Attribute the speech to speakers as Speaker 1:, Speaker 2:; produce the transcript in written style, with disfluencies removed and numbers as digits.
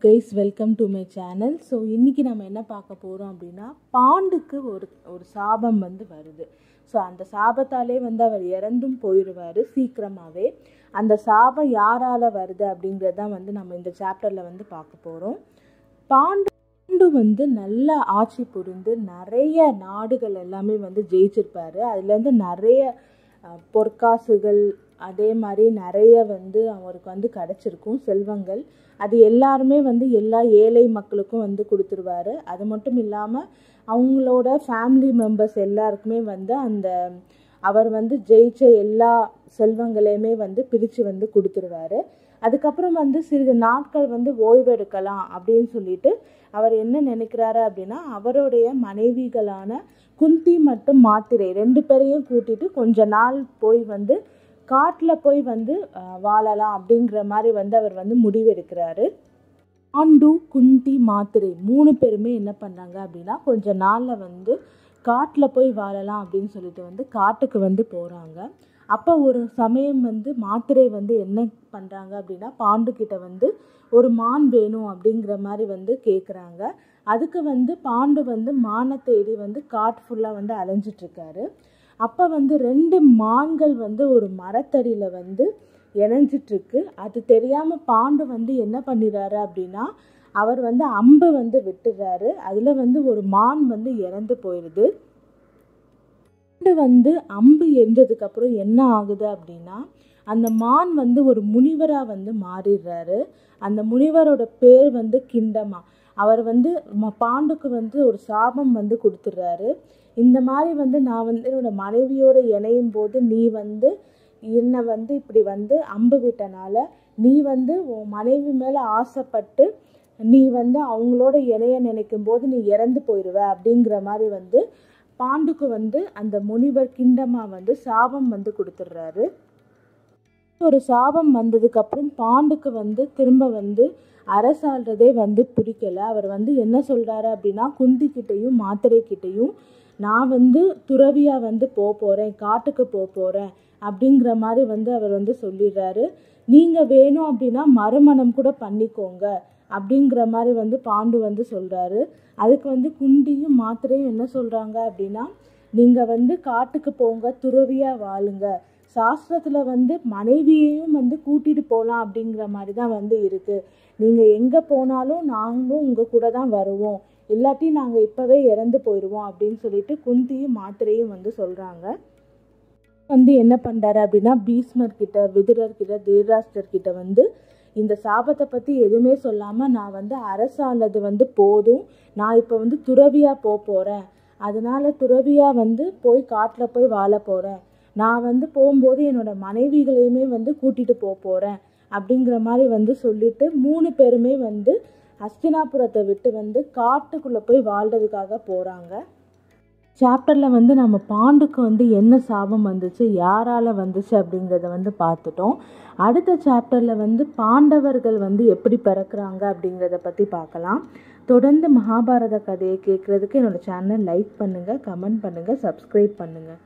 Speaker 1: Guys welcome to my channel. So இன்றைக்கி நம்ம என்ன பார்க்க போகிறோம் அப்படின்னா, பாண்டுக்கு ஒரு சாபம் வருது. ஸோ அந்த சாபத்தாலே அவர் இறந்தும் போயிடுவார் சீக்கிரமாகவே. அந்த சாபம் யாரால் வருது அப்படிங்கிறது தான் நம்ம இந்த சாப்டரில் பார்க்க போகிறோம். பாண்டு நல்ல ஆட்சி புரிந்து நிறைய நாடுகள் எல்லாமே ஜெயிச்சிருப்பார். அதுலேருந்து நிறைய பொற்காசுகள் அதே மாதிரி நிறைய அவருக்கு கிடச்சிருக்கும் செல்வங்கள். அது எல்லாருமே எல்லா ஏழை மக்களுக்கும் கொடுத்துருவாரு. அது மட்டும் இல்லாமல் அவங்களோட ஃபேமிலி மெம்பர்ஸ் எல்லாருக்குமே அந்த அவர் ஜெயிச்ச எல்லா செல்வங்களையுமே பிரித்து கொடுத்துருவாரு. அதுக்கப்புறம் சிறிது நாட்கள் ஓய்வெடுக்கலாம் அப்படின்னு சொல்லிட்டு அவர் என்ன நினைக்கிறாரு அப்படின்னா, அவருடைய மனைவிகளான குந்தி மற்றும் மாத்திரை 2 பேரையும் கூட்டிட்டு கொஞ்ச நாள் போய் காட்டில் போய் வாழலாம் அப்படிங்கிற மாதிரி அவர் முடிவெடுக்கிறாரு. பாண்டு, குந்தி, மாத்திரை 3 பேருமே என்ன பண்ணுறாங்க அப்படின்னா, கொஞ்ச நாளில் காட்டில் போய் வாழலாம் அப்படின்னு சொல்லிட்டு காட்டுக்கு போகிறாங்க. அப்போ ஒரு சமயம் மாத்திரை என்ன பண்ணுறாங்க அப்படின்னா, பாண்டுக்கிட்ட ஒரு மான் வேணும் அப்படிங்கிற மாதிரி கேட்குறாங்க. அதுக்கு பாண்டு மானை தேடி காட்டு ஃபுல்லாக அலைஞ்சிட்ருக்காரு. அப்போ 2 மான்கள் ஒரு மரத்தடியில் இணைஞ்சிட்ருக்கு. அது தெரியாமல் பாண்டு என்ன பண்ணிடுறாரு அப்படின்னா, அவர் அம்பு விட்டுறாரு. அதில் ஒரு மான் இறந்து போயிடுது. அம்பு எரிஞ்சதுக்கப்புறம் என்ன ஆகுது அப்படின்னா, அந்த மான் ஒரு முனிவராக மாறிடுறாரு. அந்த முனிவரோட பேர் கிண்டமா. அவர் பாண்டுக்கு ஒரு சாபம் கொடுத்துட்றாரு. இந்த மாதிரி நான் என்னோட மனைவியோடு இணையும் போது நீ என்னை இப்படி அம்பு விட்டனால நீ உன் மனைவி மேலே ஆசைப்பட்டு நீ அவங்களோட இணைய நினைக்கும் போது நீ இறந்து போயிடுவ அப்படிங்கிற மாதிரி பாண்டுக்கு அந்த முனிவர் கிண்டமா சாபம் கொடுத்துட்றாரு. ஒரு சாபம் வந்ததுக்கப்புறம் பாண்டுக்கு திரும்ப அரசாள்றதே பிடிக்கல. அவர் என்ன சொல்கிறாரு அப்படின்னா, குந்திக்கிட்டையும் மாத்திரைக்கிட்டையும் நான் துறவியாக போகிறேன், காட்டுக்கு போகிறேன் அப்படிங்கிற மாதிரி அவர் சொல்லிடுறாரு. நீங்கள் வேணும் அப்படின்னா மறுமணம் கூட பண்ணிக்கோங்க அப்படிங்கிற மாதிரி பாண்டு சொல்கிறாரு. அதுக்கு குந்தியும் மாத்திரையும் என்ன சொல்கிறாங்க அப்படின்னா, நீங்கள் காட்டுக்கு போங்க, துறவியாக வாழுங்க, சாஸ்திரத்தில் மனைவியையும் கூட்டிகிட்டு போகலாம் அப்படிங்கிற மாதிரி தான் இருக்குது. நீங்கள் எங்கே போனாலும் நாங்களும் உங்கள் கூட தான் வருவோம், இல்லாட்டி நாங்கள் இப்போவே இறந்து போயிடுவோம் அப்படின்னு சொல்லிட்டு குந்தியும் மாத்திரையும் சொல்கிறாங்க. என்ன பண்ணுறாரு அப்படின்னா, பீஷ்மர்கிட்ட, விதுரர்கிட்ட, திருதராஷ்டிரர்கிட்ட இந்த சாபத்தை பற்றி எதுவுமே சொல்லாமல் நான் அரசானது போதும், நான் இப்போ துறவியாக போகிறேன், அதனால் துறவியாக போய் காட்டில் போய் வாழ போகிறேன், நான் போகும்போது என்னோட மனைவிகளையுமே கூட்டிகிட்டு போகிறேன் அப்படிங்கிற மாதிரி சொல்லிட்டு 3 பேருமே ஹஸ்தினாபுரத்தை விட்டு காட்டுக்குள்ளே போய் வாழ்கிறதுக்காக போகிறாங்க. சாப்டரில் நம்ம பாண்டுக்கு என்ன சாபம் வந்துச்சு, யாரால் வந்துச்சு அப்படிங்கிறத பார்த்துட்டோம். அடுத்த சாப்டரில் பாண்டவர்கள் எப்படி பிறக்கிறாங்க அப்படிங்கிறத பற்றி பார்க்கலாம். தொடர்ந்து மகாபாரத கதையை கேட்குறதுக்கு என்னோடய சேனலை லைக் பண்ணுங்கள், கமெண்ட் பண்ணுங்கள், சப்ஸ்கிரைப் பண்ணுங்கள்.